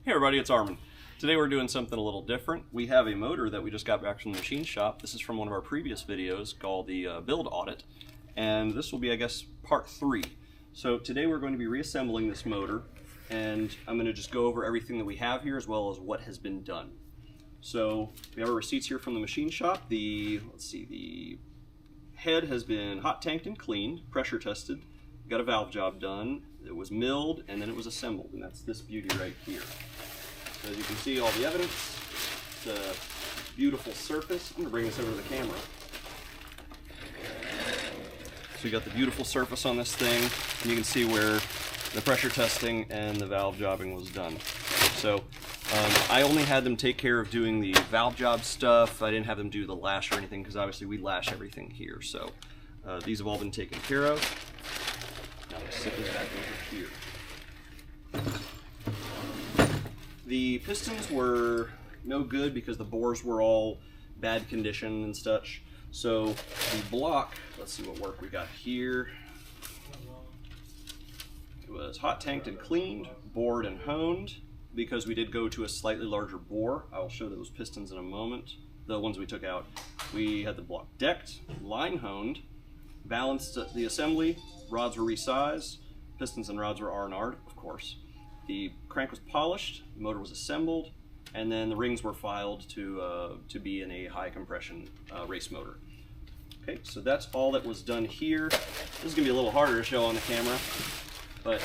Hey everybody, it's Armin. Today we're doing something a little different. We have a motor that we just got back from the machine shop. This is from one of our previous videos called the build audit, and this will be, I guess, part 3. So today we're going to be reassembling this motor, and I'm going to just go over everything that we have here as well as what has been done. So we have our receipts here from the machine shop. The head has been hot tanked and cleaned, pressure tested, got a valve job done, it was milled, and then it was assembled, and that's this beauty right here. So as you can see, all the evidence, it's a beautiful surface. I'm going to bring this over to the camera. So you got the beautiful surface on this thing, and you can see where the pressure testing and the valve jobbing was done. So I only had them take care of doing the valve job stuff. I didn't have them do the lash or anything because obviously we lash everything here. So these have all been taken care of. Now let's sit this back over here. The pistons were no good because the bores were all bad condition and such. So the block, let's see what work we got here. It was hot tanked and cleaned, bored and honed, because we did go to a slightly larger bore. I will show those pistons in a moment, the ones we took out. We had the block decked, line honed, balanced the assembly, rods were resized, pistons and rods were R&R'd, of course. The crank was polished, the motor was assembled, and then the rings were filed to be in a high compression race motor. Okay, so that's all that was done here. This is going to be a little harder to show on the camera, but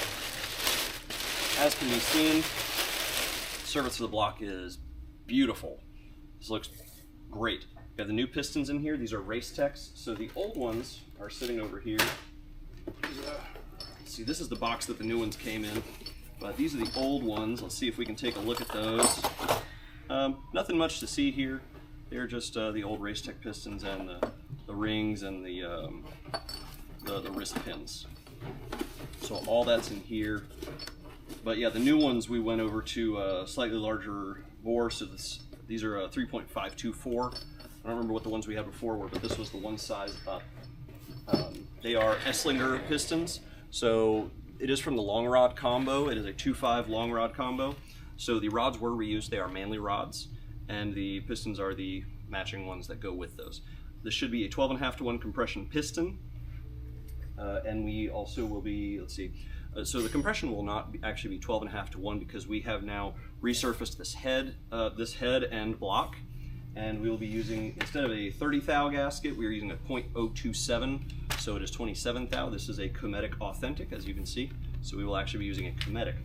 as can be seen, the surface of the block is beautiful. This looks great. We have the new pistons in here. These are Racetechs. So the old ones are sitting over here. See, this is the box that the new ones came in. But these are the old ones. Let's see if we can take a look at those. Nothing much to see here. They're just the old Racetech pistons and the rings and the wrist pins. So all that's in here. But yeah, the new ones we went over to a slightly larger bore. So these are 3.524. I don't remember what the ones we had before were, but this was the one size up. They are Esslinger pistons. So it is from the long rod combo. It is a 2.5 long rod combo. So the rods were reused. They are Manley rods, and the pistons are the matching ones that go with those. This should be a 12.5 to 1 compression piston, and we also will be, let's see, so the compression will not actually be 12.5 to 1 because we have now resurfaced this head and block, and we will be using, instead of a 30 thou gasket, we are using a .027. So it is 27 thou. This is a Cometic Authentic, as you can see. So we will actually be using a Cometic.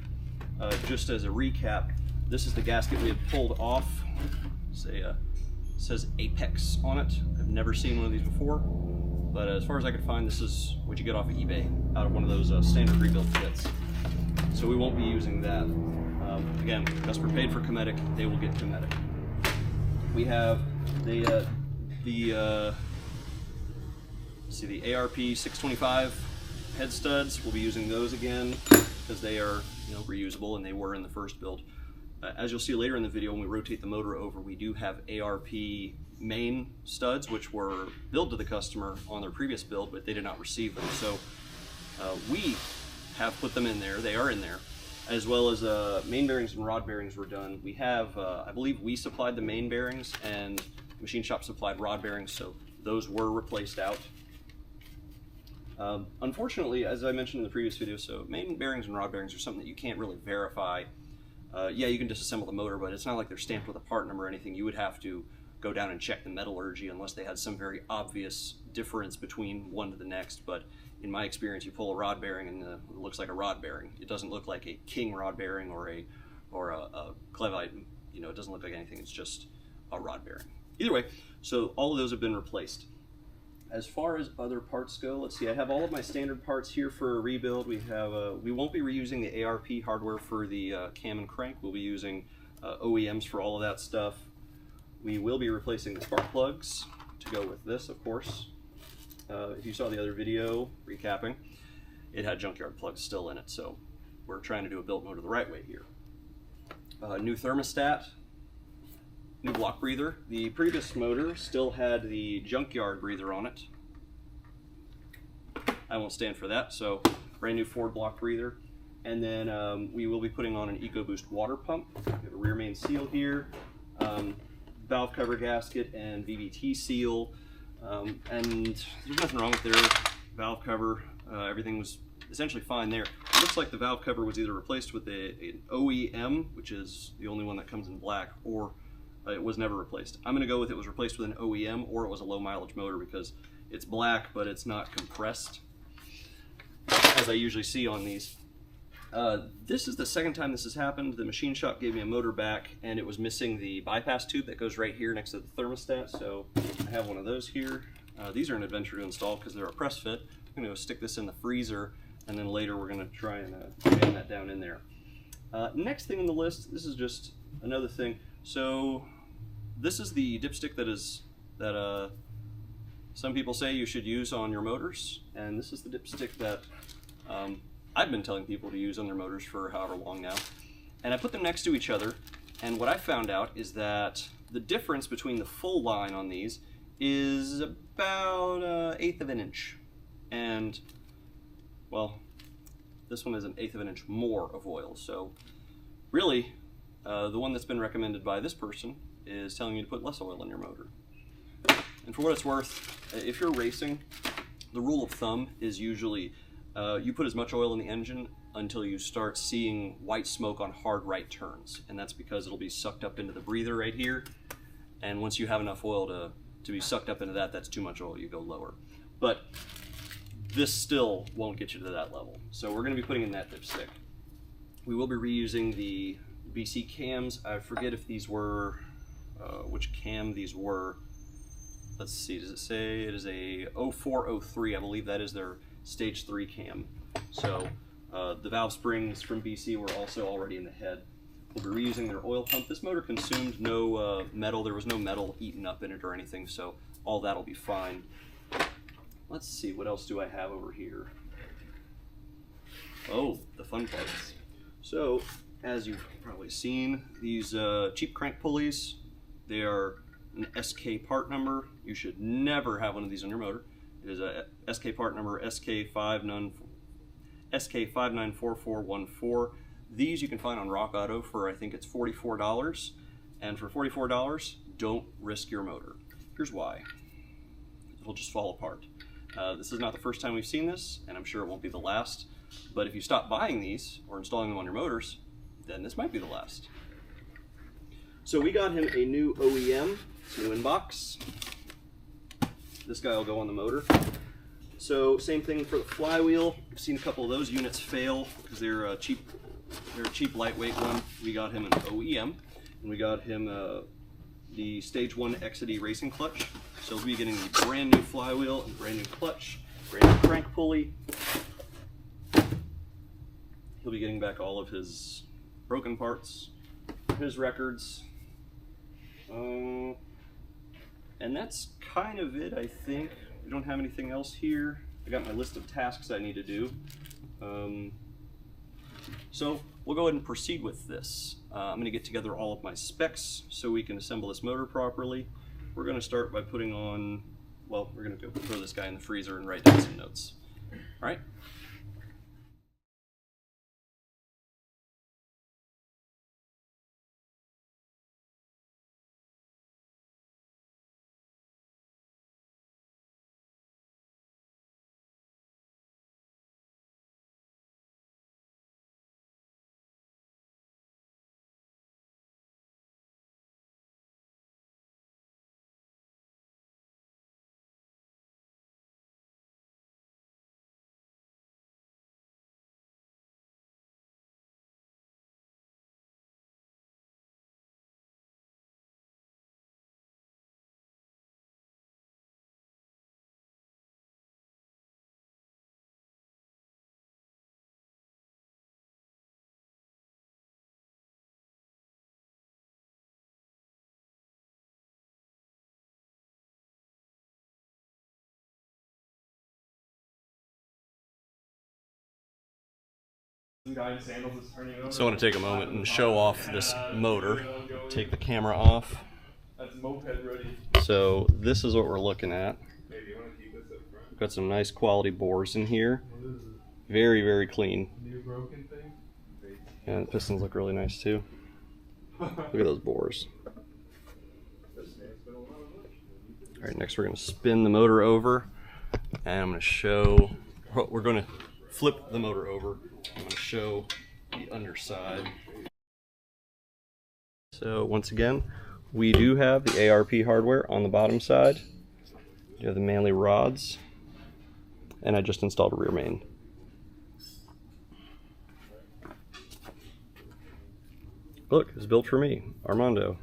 Just as a recap, this is the gasket we had pulled off. It says Apex on it. I've never seen one of these before, but as far as I could find, this is what you get off of eBay, out of one of those standard rebuild kits. So we won't be using that. Again, customer paid for Cometic, they will get Cometic. We have the ARP 625 head studs. We'll be using those again because they are, reusable, and they were in the first build. As you'll see later in the video, when we rotate the motor over, we do have ARP main studs, which were billed to the customer on their previous build, but they did not receive them. So we have put them in there. They are in there, as well as main bearings and rod bearings were done. We have, I believe we supplied the main bearings, and machine shop supplied rod bearings, so those were replaced out. Unfortunately, as I mentioned in the previous video, so main bearings and rod bearings are something that you can't really verify. Yeah, you can disassemble the motor, but it's not like they're stamped with a part number or anything. You would have to go down and check the metallurgy unless they had some very obvious difference between one to the next. But in my experience, you pull a rod bearing and it looks like a rod bearing. It doesn't look like a King rod bearing or a Clevite. It doesn't look like anything. It's just a rod bearing. Either way, so all of those have been replaced. As far as other parts go, let's see, I have all of my standard parts here for a rebuild. We won't be reusing the ARP hardware for the cam and crank. We'll be using OEMs for all of that stuff. We will be replacing the spark plugs to go with this, of course. If you saw the other video recapping, it had junkyard plugs still in it, so we're trying to do a built motor the right way here. New thermostat. New block breather. The previous motor still had the junkyard breather on it. I won't stand for that, so brand new Ford block breather. And then we will be putting on an EcoBoost water pump. We have a rear main seal here, valve cover gasket and VVT seal. And there's nothing wrong with their valve cover. Everything was essentially fine there. It looks like the valve cover was either replaced with an OEM, which is the only one that comes in black, or it was never replaced. I'm going to go with it was replaced with an OEM, or it was a low mileage motor, because it's black but it's not compressed as I usually see on these. This is the second time this has happened. The machine shop gave me a motor back and it was missing the bypass tube that goes right here next to the thermostat, so I have one of those here. These are an adventure to install because they're a press fit. I'm going to stick this in the freezer, and then later we're going to try and jam that down in there. Next thing on the list, this is just another thing. So this is the dipstick that some people say you should use on your motors, and this is the dipstick that I've been telling people to use on their motors for however long now. And I put them next to each other, and what I found out is that the difference between the full line on these is about 1/8 of an inch. And, well, this one is 1/8 of an inch more of oil. So really, the one that's been recommended by this person is telling you to put less oil in your motor. And for what it's worth, if you're racing, the rule of thumb is usually you put as much oil in the engine until you start seeing white smoke on hard right turns. And that's because it'll be sucked up into the breather right here. And once you have enough oil to be sucked up into that, that's too much oil, you go lower. But this still won't get you to that level. So we're going to be putting in that dipstick. We will be reusing the BC cams. I forget if these were, which cam these were. Let's see, does it say it is a 0403? I believe that is their stage 3 cam. So the valve springs from BC were also already in the head. We'll be reusing their oil pump. This motor consumed no metal. There was no metal eaten up in it or anything, so all that'll be fine. Let's see, what else do I have over here? Oh, the fun parts. So, as you've probably seen, these cheap crank pulleys, they are an SK part number. You should never have one of these on your motor. It is a SK part number SK594414. These you can find on Rock Auto for, I think it's $44. And for $44, don't risk your motor. Here's why. It'll just fall apart. This is not the first time we've seen this, and I'm sure it won't be the last. But if you stop buying these or installing them on your motors, then this might be the last. So we got him a new OEM. It's new in box. This guy will go on the motor. So same thing for the flywheel. I've seen a couple of those units fail because they're a cheap lightweight one. We got him an OEM, and we got him the Stage 1 XD racing clutch. So he'll be getting the brand new flywheel and brand new clutch, brand new crank pulley. He'll be getting back all of his broken parts, his records. And that's kind of it, I think. We don't have anything else here. I got my list of tasks I need to do. So we'll go ahead and proceed with this. I'm going to get together all of my specs so we can assemble this motor properly. We're going to start by putting on, well, we're going to go throw this guy in the freezer and write down some notes. All right? So I want to take a moment and show off this motor. Take the camera off. So this is what we're looking at. We've got some nice quality bores in here. Very, very clean. And the pistons look really nice too. Look at those bores. Alright, next we're going to spin the motor over, and I'm going to show, we're going to flip the motor over. I'm going to show the underside. So once again, we do have the ARP hardware on the bottom side. You have the Manley rods, and I just installed a rear main. Look, it's built for me, Armando.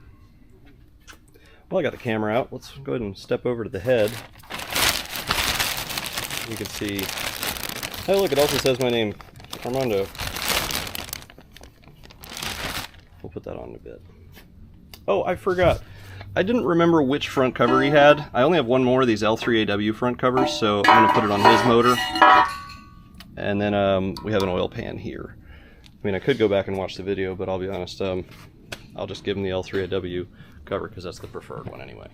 Well, I got the camera out. Let's go ahead and step over to the head. You can see, hey look, it also says my name, Armando. We'll put that on in a bit. Oh, I forgot. I didn't remember which front cover he had. I only have one more of these L3AW front covers, so I'm going to put it on his motor. And then we have an oil pan here. I mean, I could go back and watch the video, but I'll be honest, I'll just give him the L3AW cover because that's the preferred one anyway.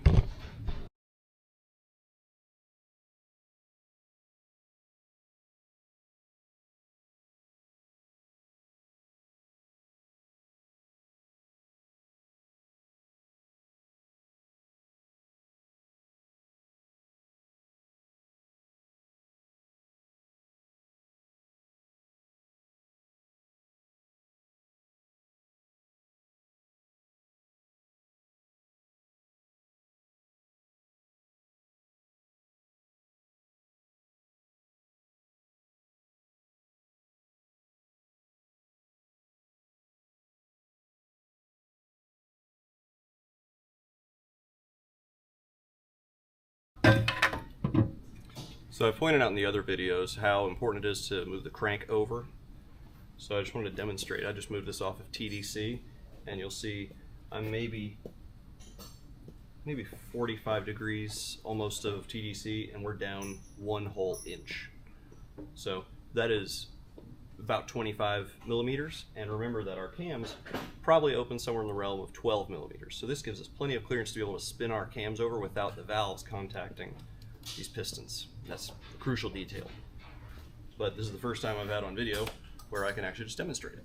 So I pointed out in the other videos how important it is to move the crank over. So I just wanted to demonstrate. I just moved this off of TDC, and you'll see I'm maybe 45 degrees almost of TDC, and we're down 1 whole inch. So that is about 25 millimeters, and remember that our cams probably open somewhere in the realm of 12 millimeters. So this gives us plenty of clearance to be able to spin our cams over without the valves contacting these pistons. That's a crucial detail. But this is the first time I've had on video where I can actually just demonstrate it.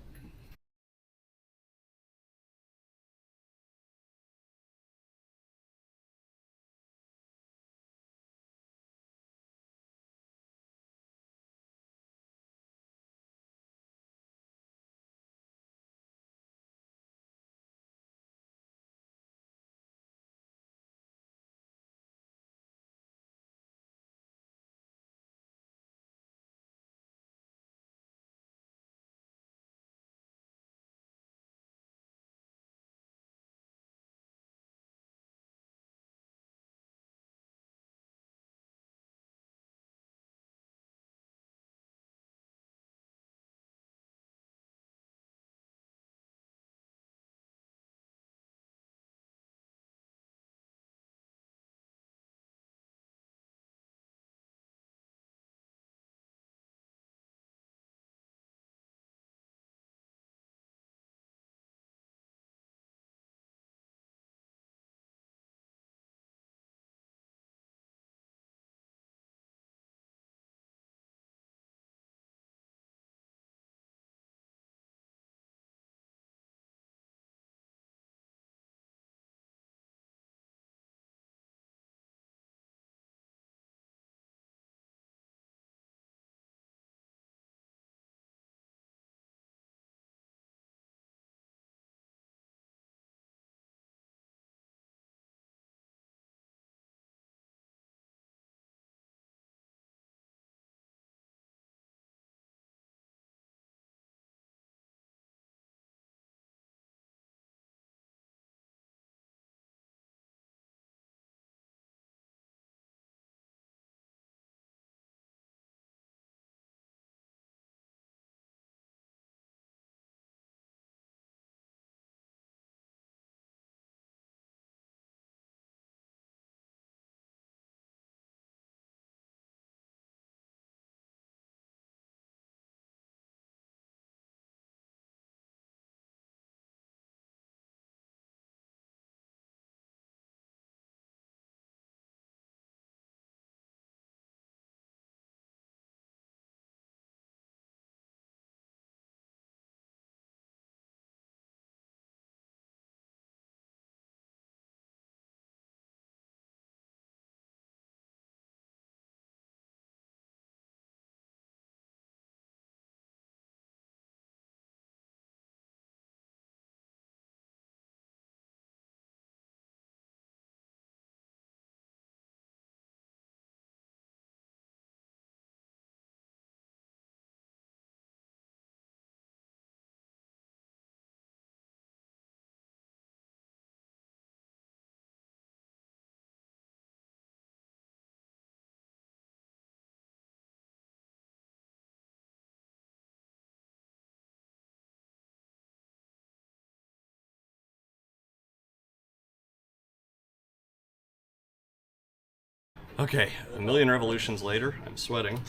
Okay, a million revolutions later, I'm sweating.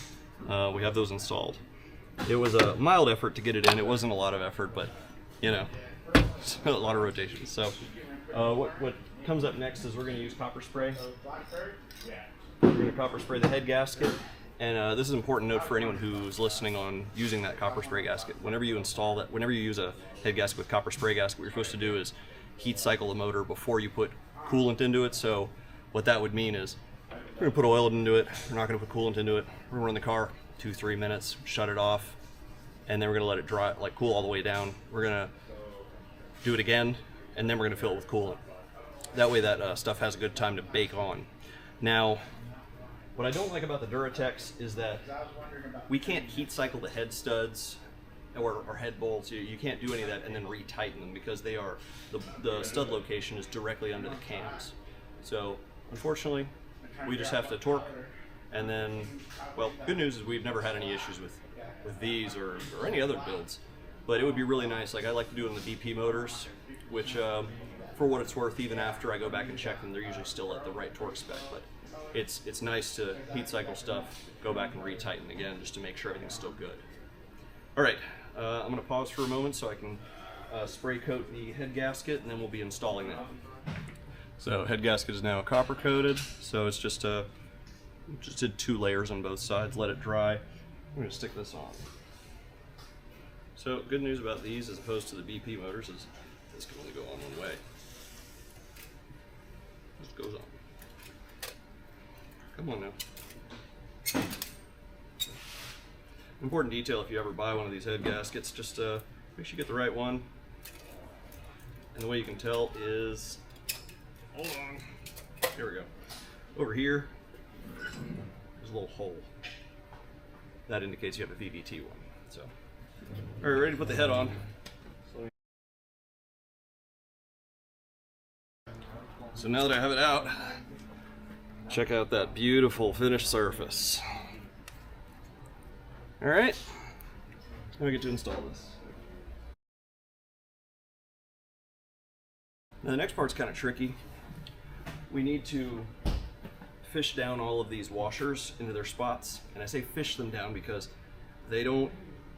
We have those installed. It was a mild effort to get it in. It wasn't a lot of effort, but you know, a lot of rotations. So what comes up next is we're going to use copper spray. We're going to copper spray the head gasket. And this is an important note for anyone who's listening on using that copper spray gasket. Whenever you install that, whenever you use a head gasket with copper spray gasket, what you're supposed to do is heat cycle the motor before you put coolant into it. So what that would mean is we're going to put oil into it. We're not going to put coolant into it. We're going to run the car 2-3 minutes, shut it off, and then we're going to let it dry, like cool all the way down. We're going to do it again, and then we're going to fill it with coolant. That way that stuff has a good time to bake on. Now, what I don't like about the Duratecs is that we can't heat cycle the head studs or head bolts. You can't do any of that and then retighten them because they are the stud location is directly under the cams. So unfortunately, we just have to torque, and then, well, good news is we've never had any issues with these or any other builds. But it would be really nice, like I like to do it on the BP motors, which for what it's worth, even after I go back and check them, they're usually still at the right torque spec. But it's nice to heat cycle stuff, go back and retighten again just to make sure everything's still good. All right, I'm going to pause for a moment so I can spray coat the head gasket, and then we'll be installing that. So head gasket is now copper coated, so it's just did 2 layers on both sides, let it dry. I'm going to stick this on. So good news about these as opposed to the BP motors is this can only go on one way. Just goes on. Come on now. Important detail if you ever buy one of these head gaskets, just make sure you get the right one. And the way you can tell is, hold on, here we go. Over here, there's a little hole. That indicates you have a VVT one. So, all right, ready to put the head on. So now that I have it out, check out that beautiful finished surface. All right, now we get to install this. Now the next part's kind of tricky. We need to fish down all of these washers into their spots, and I say fish them down because they don't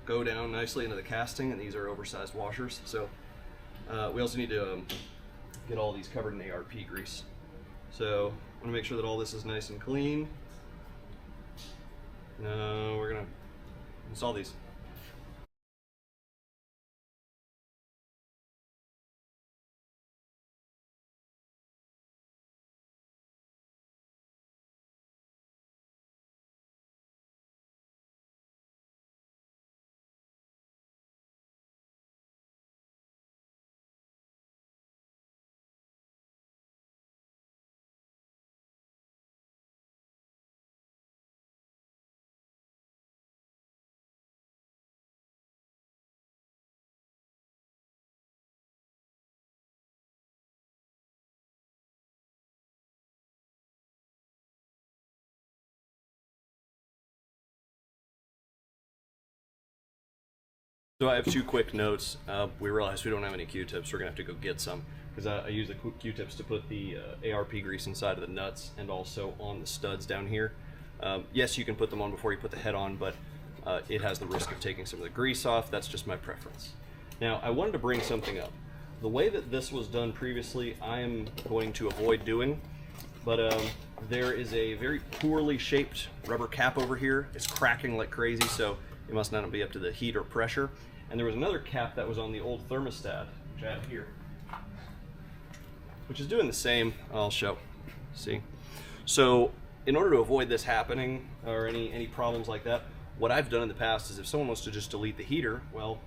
go down nicely into the casting, and these are oversized washers. So we also need to get all these covered in ARP grease. So I want to make sure that all this is nice and clean. Now we're gonna install these. So I have 2 quick notes. We realized we don't have any Q-tips. We're gonna have to go get some because I use the Q-tips to put the ARP grease inside of the nuts and also on the studs down here. Yes, you can put them on before you put the head on, but it has the risk of taking some of the grease off. That's just my preference. Now, I wanted to bring something up. The way that this was done previously, I am going to avoid doing, but there is a very poorly shaped rubber cap over here. It's cracking like crazy, so it must not be up to the heat or pressure. And there was another cap that was on the old thermostat, which I have here, which is doing the same. I'll show. See? So in order to avoid this happening or any problems like that, what I've done in the past is if someone wants to just delete the heater, well,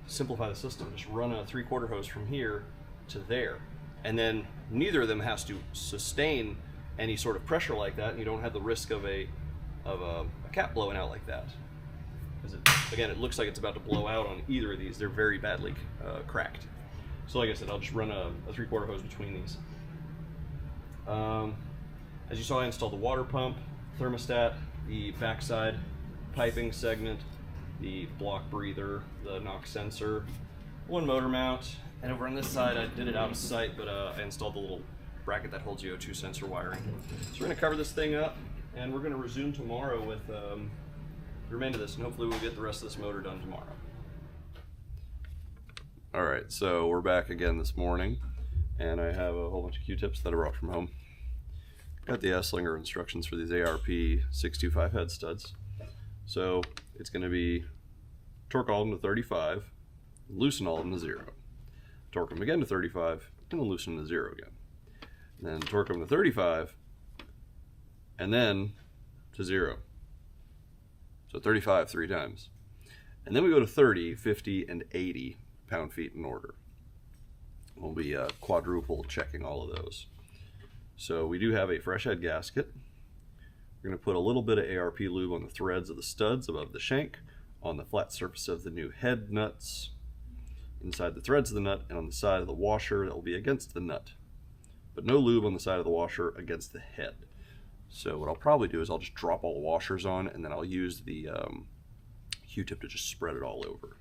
simplify the system. Just run a 3/4 hose from here to there. And then neither of them has to sustain any sort of pressure like that, and you don't have the risk of a cap blowing out like that. Again, it looks like it's about to blow out on either of these. They're very badly cracked. So like I said, I'll just run a 3/4 hose between these. As you saw, I installed the water pump, thermostat, the backside piping segment, the block breather, the knock sensor, 1 motor mount, and over on this side I did it out of sight, but I installed the little bracket that holds the O2 sensor wiring. So we're going to cover this thing up, and we're going to resume tomorrow with the remainder of this, and hopefully we'll get the rest of this motor done tomorrow. Alright, so we're back again this morning, and I have a whole bunch of Q-tips that I brought from home. Got the Esslinger instructions for these ARP 625 head studs. So it's going to be torque all them to 35, loosen all them to 0. Torque them again to 35, and then loosen them to 0 again. And then torque them to 35, and then to 0. So 35 3 times. And then we go to 30, 50, and 80 pound-feet in order. We'll be quadruple checking all of those. So we do have a fresh head gasket. We're going to put a little bit of ARP lube on the threads of the studs above the shank, on the flat surface of the new head nuts, inside the threads of the nut, and on the side of the washer that will be against the nut. But no lube on the side of the washer against the head. So what I'll probably do is I'll just drop all the washers on, and then I'll use the Q-tip to just spread it all over.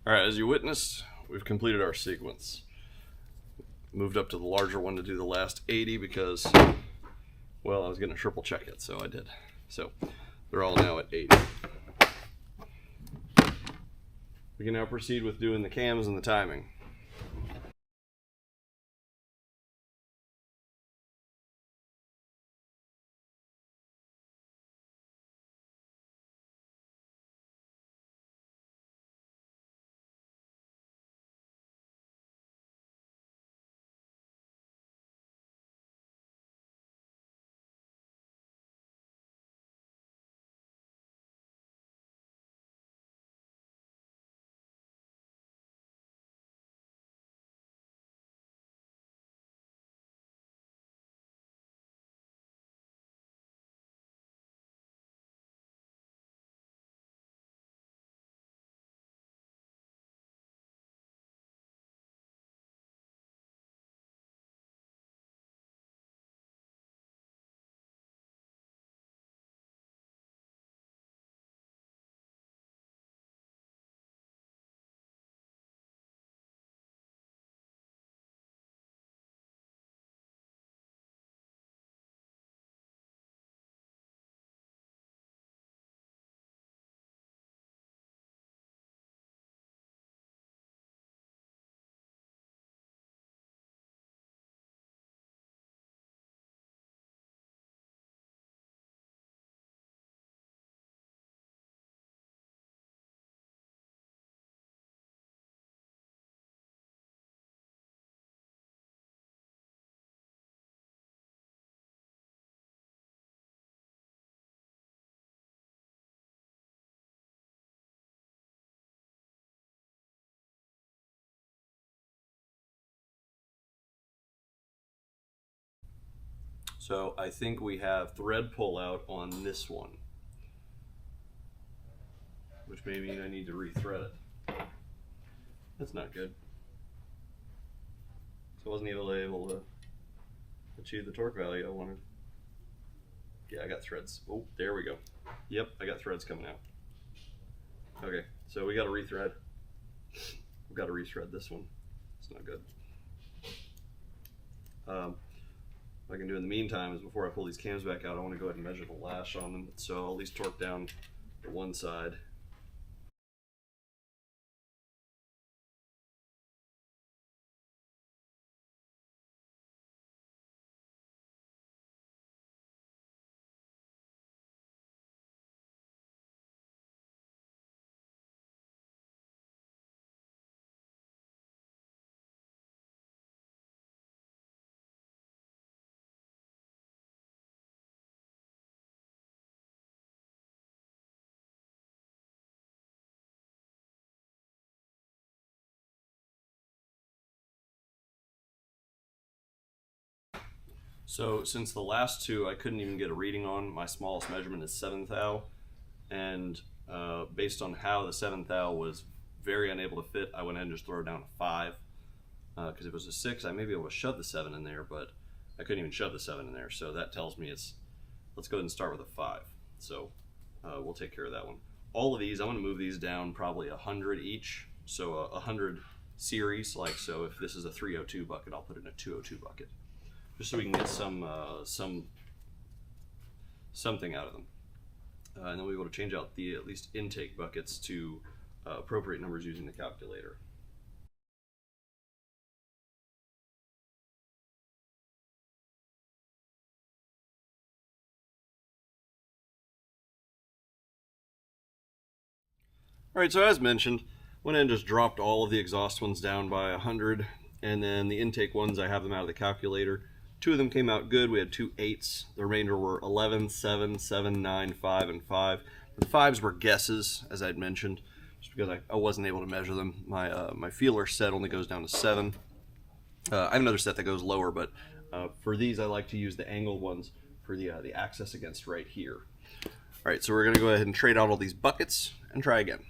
Alright, as you witnessed, we've completed our sequence. Moved up to the larger one to do the last 80 because, well, I was going to triple check it, so I did. So they're all now at 80. We can now proceed with doing the cams and the timing. So I think we have thread pullout on this one, which may mean I need to rethread it. That's not good. So I wasn't able to achieve the torque value I wanted. Yeah, I got threads. Oh, there we go. Yep, I got threads coming out. Okay, so we got to rethread. We've got to rethread this one. It's not good. What I can do in the meantime is before I pull these cams back out, I want to go ahead and measure the lash on them. So I'll at least torque down the one side. So since the last two I couldn't even get a reading on, my smallest measurement is 7th thou, and based on how the 7th thou was very unable to fit, I went ahead and just threw it down to 5. Because if it was a 6, I may be able to shove the 7 in there, but I couldn't even shove the 7 in there. So that tells me let's go ahead and start with a 5. So we'll take care of that one. All of these, I'm going to move these down probably 100 each. So a 100 series, like so. If this is a 302 bucket, I'll put it in a 202 bucket, just so we can get something out of them. And then we'll be able to change out the at least intake buckets to appropriate numbers using the calculator. All right, so as mentioned, went ahead and just dropped all of the exhaust ones down by 100, and then the intake ones, I have them out of the calculator. 2 of them came out good. We had 2 8s. The remainder were 11, 7, 7, 9, 5, and 5. The 5s were guesses, as I'd mentioned, just because I wasn't able to measure them. My feeler set only goes down to 7. I have another set that goes lower, but for these, I like to use the angled ones for the access against right here. All right, so we're going to go ahead and trade out all these buckets and try again.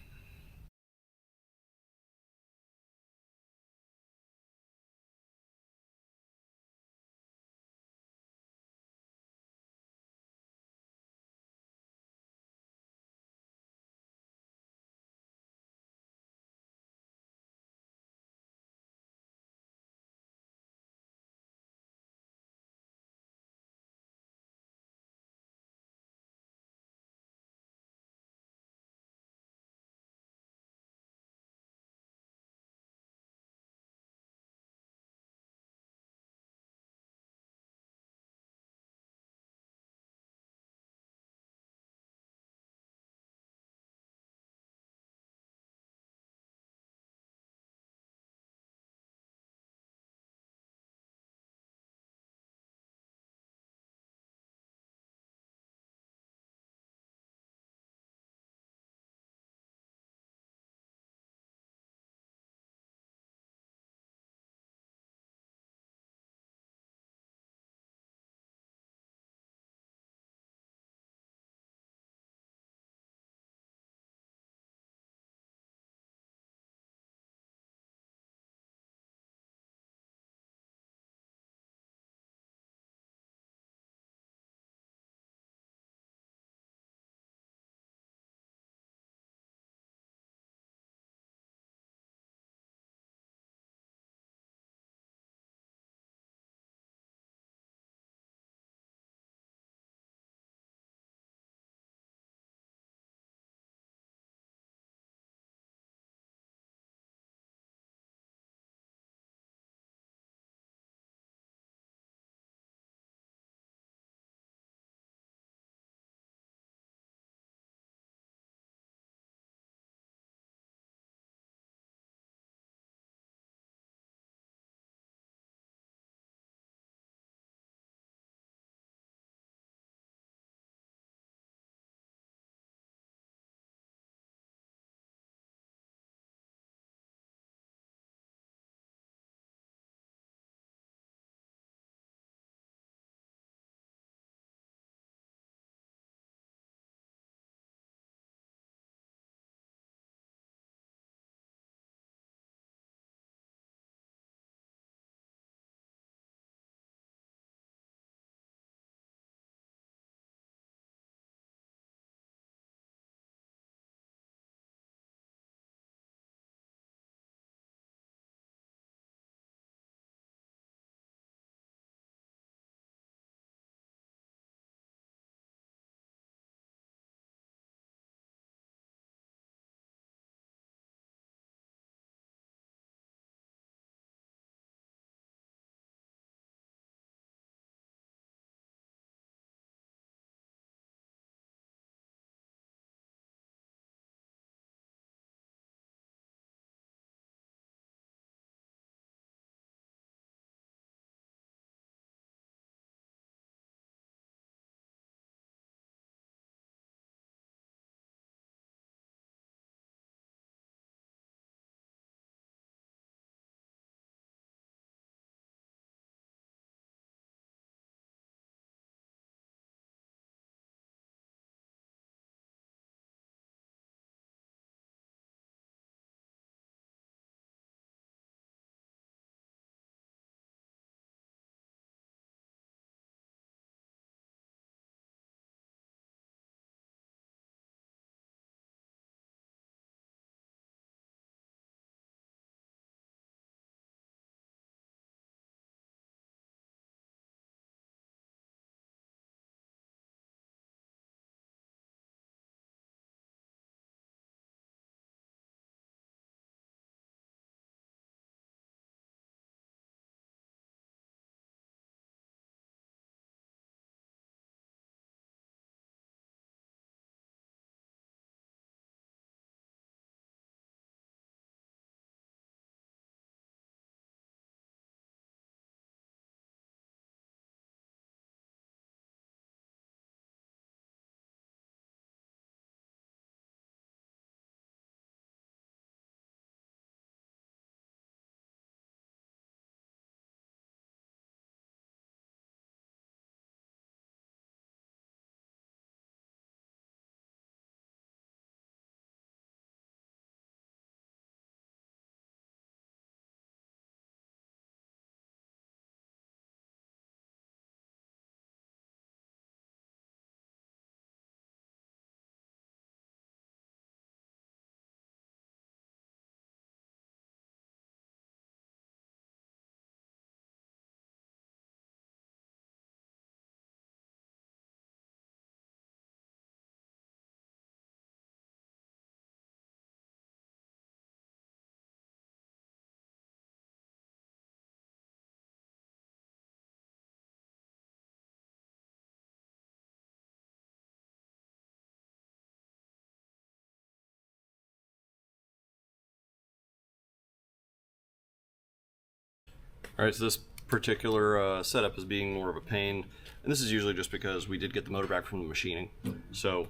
All right, so this particular setup is being more of a pain, and this is usually just because we did get the motor back from the machining. So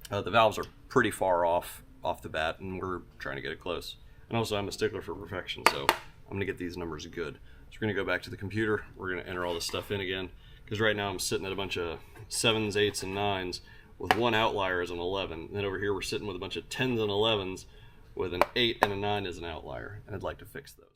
the valves are pretty far off the bat, and we're trying to get it close. And also, I'm a stickler for perfection, so I'm gonna get these numbers good. So we're gonna go back to the computer. We're gonna enter all this stuff in again, because right now I'm sitting at a bunch of 7s, 8s, and 9s with one outlier as an 11. And then over here we're sitting with a bunch of 10s and 11s with an 8 and a 9 as an outlier, and I'd like to fix those.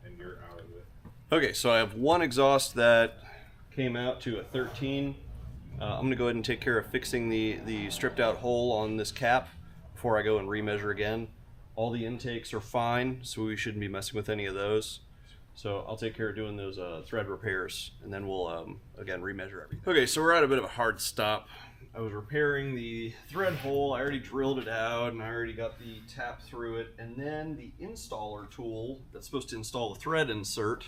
And you're out of it. Okay, so I have one exhaust that came out to a 13. I'm gonna go ahead and take care of fixing the stripped out hole on this cap before I go and remeasure again. All the intakes are fine, so we shouldn't be messing with any of those. So I'll take care of doing those thread repairs, and then we'll again remeasure everything. Okay, so we're at a bit of a hard stop. I was repairing the thread hole. I already drilled it out, and I already got the tap through it. And then the installer tool that's supposed to install the thread insert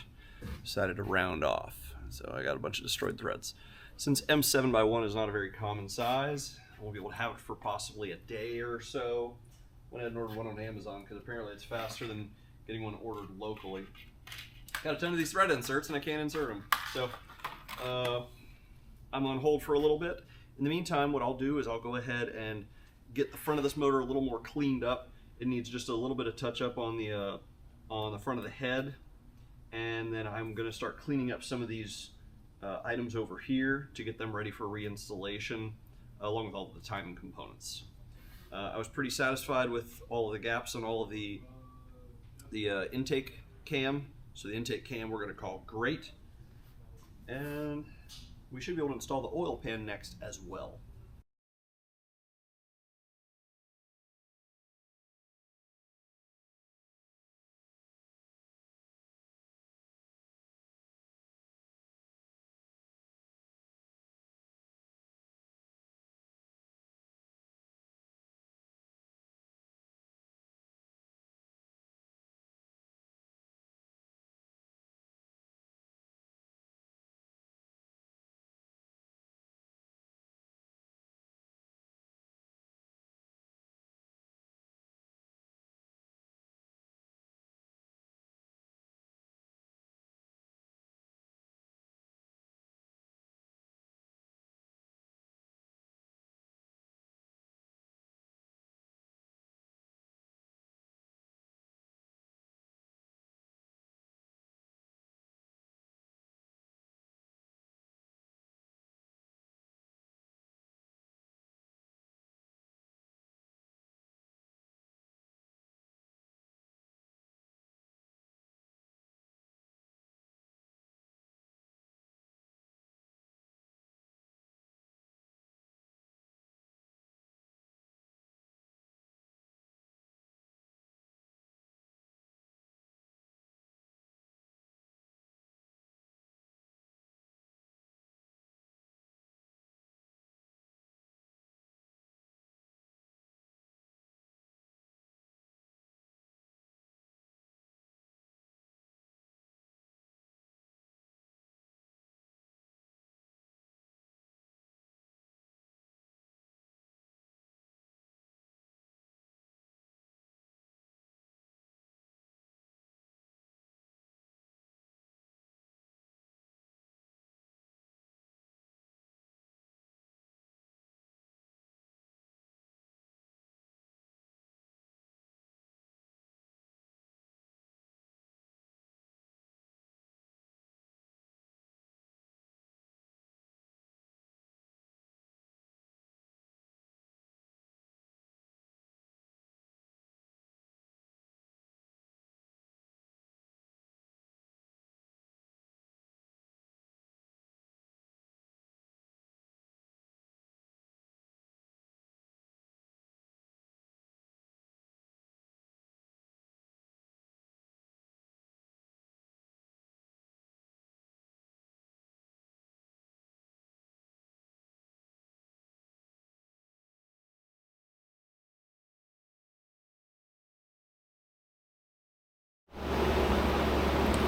decided to round off. So I got a bunch of destroyed threads. Since M7x1 is not a very common size, I won't be able to have it for possibly a day or so. Went ahead and ordered one on Amazon because apparently it's faster than getting one ordered locally. Got a ton of these thread inserts and I can't insert them. So I'm on hold for a little bit. In the meantime, what I'll do is I'll go ahead and get the front of this motor a little more cleaned up. It needs just a little bit of touch up on the front of the head. And then I'm gonna start cleaning up some of these items over here to get them ready for reinstallation, along with all of the timing components. I was pretty satisfied with all of the gaps on all of the intake cam. So the intake cam we're going to call great, and we should be able to install the oil pan next as well.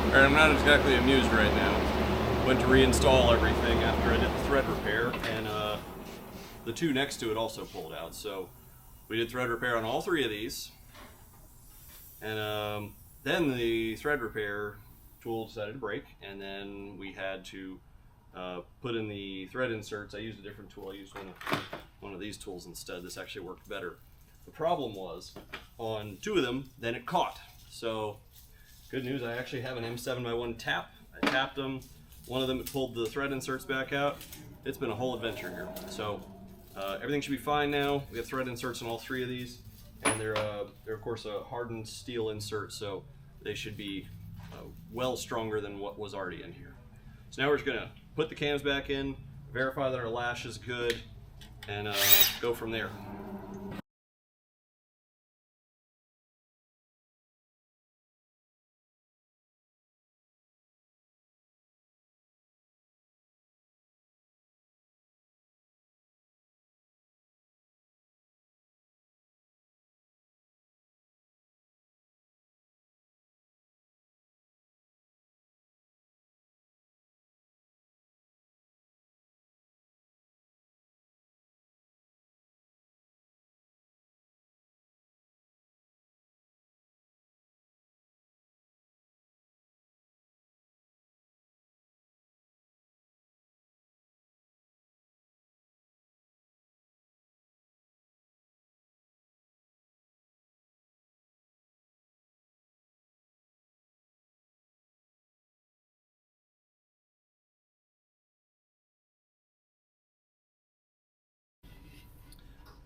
Alright, I'm not exactly amused right now. Went to reinstall everything after I did the thread repair, and the two next to it also pulled out. So we did thread repair on all three of these, and then the thread repair tool decided to break, and then we had to put in the thread inserts. I used a different tool. I used one of these tools instead. This actually worked better. The problem was on two of them, then it caught. So good news, I actually have an M7x1 tap. I tapped them. One of them pulled the thread inserts back out. It's been a whole adventure here. So everything should be fine now. We have thread inserts on all three of these, and they're of course a hardened steel insert, so they should be well stronger than what was already in here. So now we're just gonna put the cams back in, verify that our lash is good, and go from there.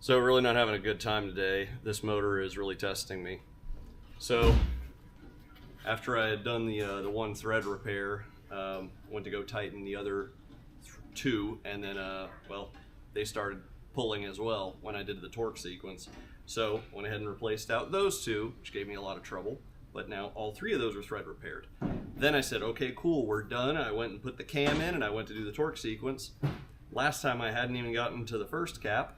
So really not having a good time today. This motor is really testing me. So after I had done the one thread repair, went to go tighten the other two, and then well, they started pulling as well when I did the torque sequence. So went ahead and replaced out those two, which gave me a lot of trouble. But now all three of those are thread repaired. Then I said, okay, cool, we're done. I went and put the cam in, and I went to do the torque sequence. Last time I hadn't even gotten to the first cap,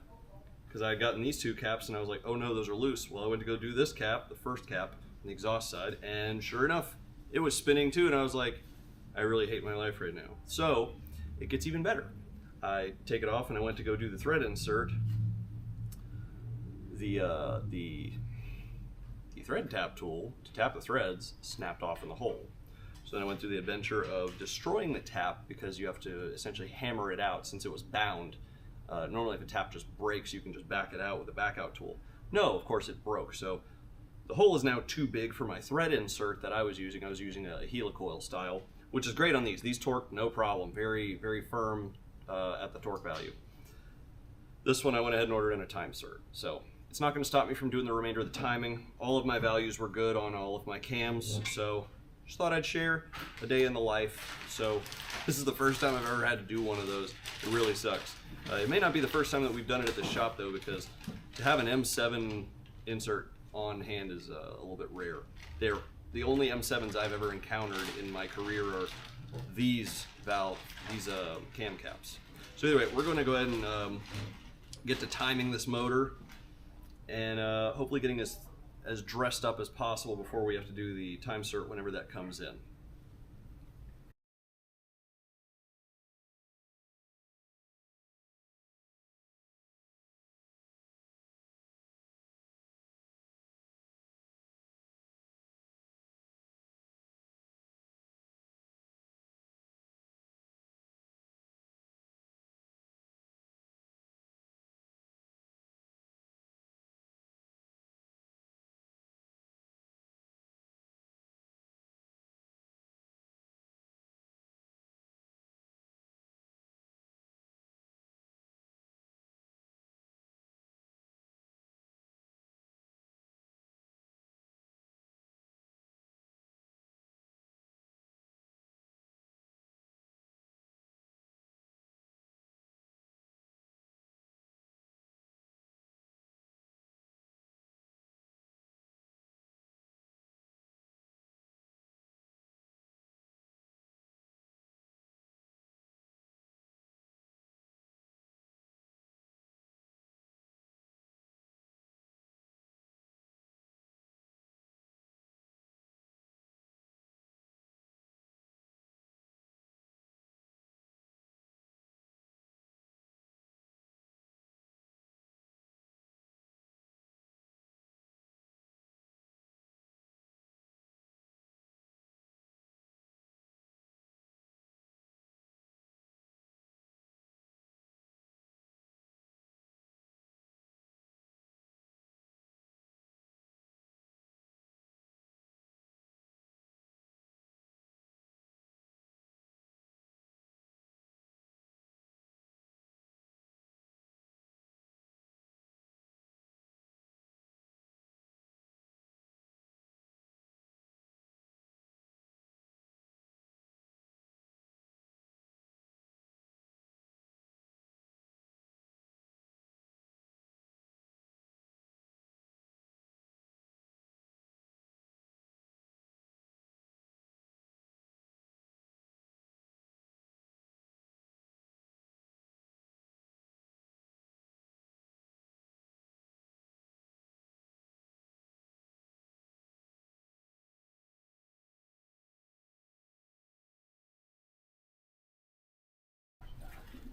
because I had gotten these two caps, and I was like, oh no, those are loose. Well, I went to go do this cap, the first cap, on the exhaust side, and sure enough, it was spinning too, and I was like, I really hate my life right now. So it gets even better. I take it off, and I went to go do the thread insert. The thread tap tool to tap the threads snapped off in the hole. So then I went through the adventure of destroying the tap, because you have to essentially hammer it out since it was bound. Normally if a tap just breaks, you can just back it out with a back out tool. No, of course it broke. So the hole is now too big for my thread insert that I was using. I was using a helicoil style, which is great on these. These torque, no problem. Very, very firm at the torque value. This one I went ahead and ordered in a time cert. So it's not going to stop me from doing the remainder of the timing. All of my values were good on all of my cams. So just thought I'd share a day in the life. So this is the first time I've ever had to do one of those. It really sucks. It may not be the first time that we've done it at the shop though, because to have an M7 insert on hand is a little bit rare. They're the only M7s I've ever encountered in my career are these cam caps. So anyway, we're going to go ahead and get to timing this motor, and hopefully getting as dressed up as possible before we have to do the time cert whenever that comes in.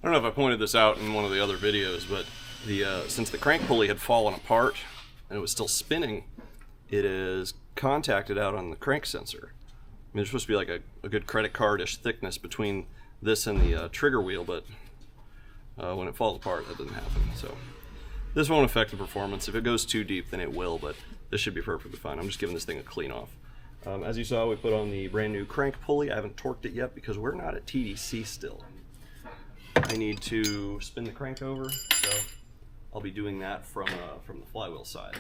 I don't know if I pointed this out in one of the other videos, but since the crank pulley had fallen apart and it was still spinning, it is contacted out on the crank sensor. I mean, there's supposed to be like a good credit card-ish thickness between this and the trigger wheel, but when it falls apart, that doesn't happen. So this won't affect the performance. If it goes too deep, then it will, but this should be perfectly fine. I'm just giving this thing a clean off. As you saw, we put on the brand new crank pulley. I haven't torqued it yet because we're not at TDC still. I need to spin the crank over, so I'll be doing that from the flywheel side.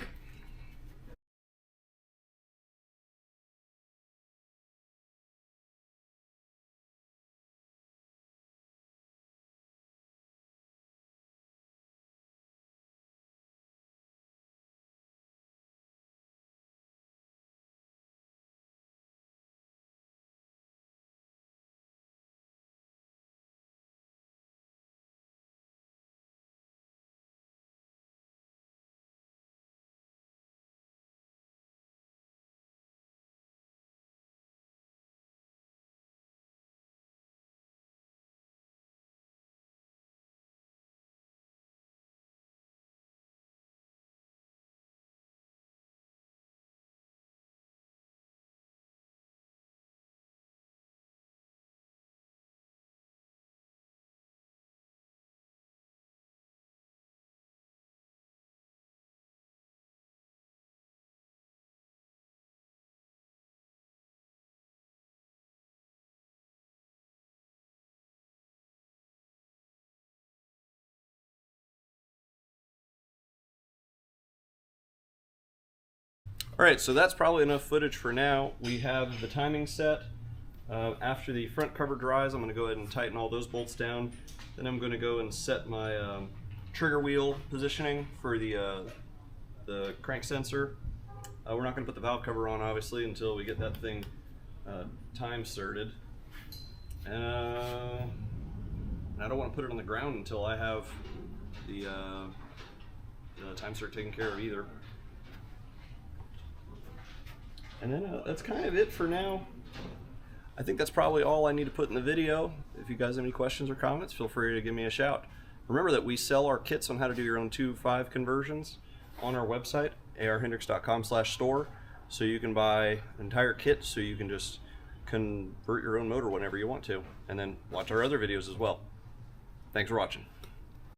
Alright, so that's probably enough footage for now. We have the timing set. After the front cover dries, I'm going to go ahead and tighten all those bolts down. Then I'm going to go and set my trigger wheel positioning for the crank sensor. We're not going to put the valve cover on, obviously, until we get that thing time certed. And I don't want to put it on the ground until I have the time cert taken care of either. And then that's kind of it for now. I think that's probably all I need to put in the video. If you guys have any questions or comments, feel free to give me a shout. Remember that we sell our kits on how to do your own 2.5 conversions on our website, arhindrichs.com/store. So you can buy an entire kit so you can just convert your own motor whenever you want to, and then watch our other videos as well. Thanks for watching.